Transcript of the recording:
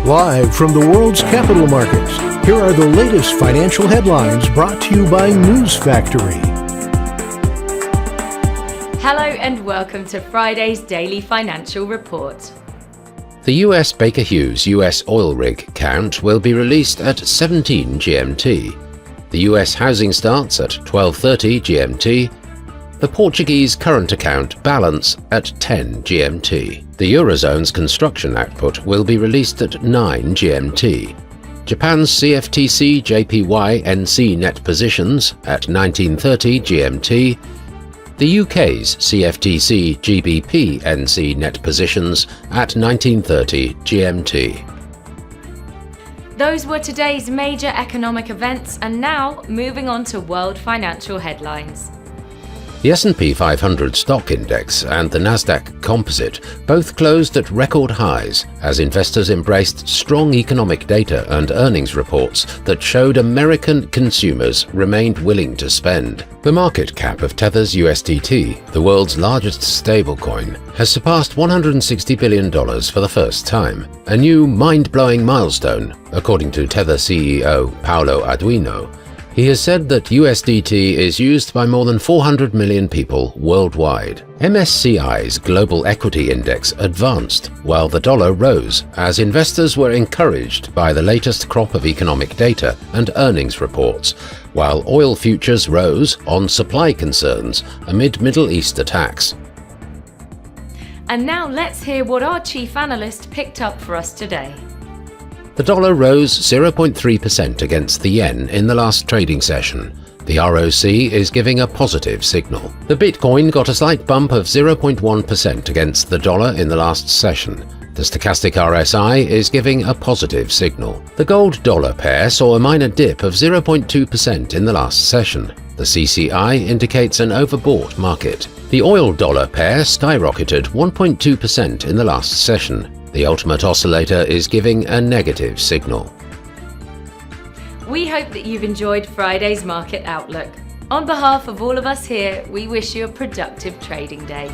Live from the world's capital markets, here are the latest financial headlines brought to you by News Factory. Hello and welcome to Friday's Daily Financial Report. The US Baker Hughes US oil rig count will be released at 17 GMT. The US housing starts at 12:30 GMT. The Portuguese current account balance at 10 GMT. The Eurozone's construction output will be released at 9 GMT. Japan's CFTC JPY NC net positions at 19:30 GMT. The UK's CFTC GBP NC net positions at 19:30 GMT. Those were today's major economic events, and now moving on to world financial headlines. The S&P 500 stock index and the Nasdaq composite both closed at record highs as investors embraced strong economic data and earnings reports that showed American consumers remained willing to spend. The market cap of Tether's USDT, the world's largest stablecoin, has surpassed $160 billion for the first time, a new mind-blowing milestone, according to Tether CEO Paolo Ardoino. He has said that USDT is used by more than 400 million people worldwide. MSCI's Global Equity Index advanced, while the dollar rose, as investors were encouraged by the latest crop of economic data and earnings reports, while oil futures rose on supply concerns amid Middle East attacks. And now let's hear what our chief analyst picked up for us today. The dollar rose 0.3% against the yen in the last trading session. The ROC is giving a positive signal. The Bitcoin got a slight bump of 0.1% against the dollar in the last session. The stochastic RSI is giving a positive signal. The gold-dollar pair saw a minor dip of 0.2% in the last session. The CCI indicates an overbought market. The oil-dollar pair skyrocketed 1.2% in the last session. The ultimate oscillator is giving a negative signal. We hope that you've enjoyed Friday's Market Outlook. On behalf of all of us here, we wish you a productive trading day.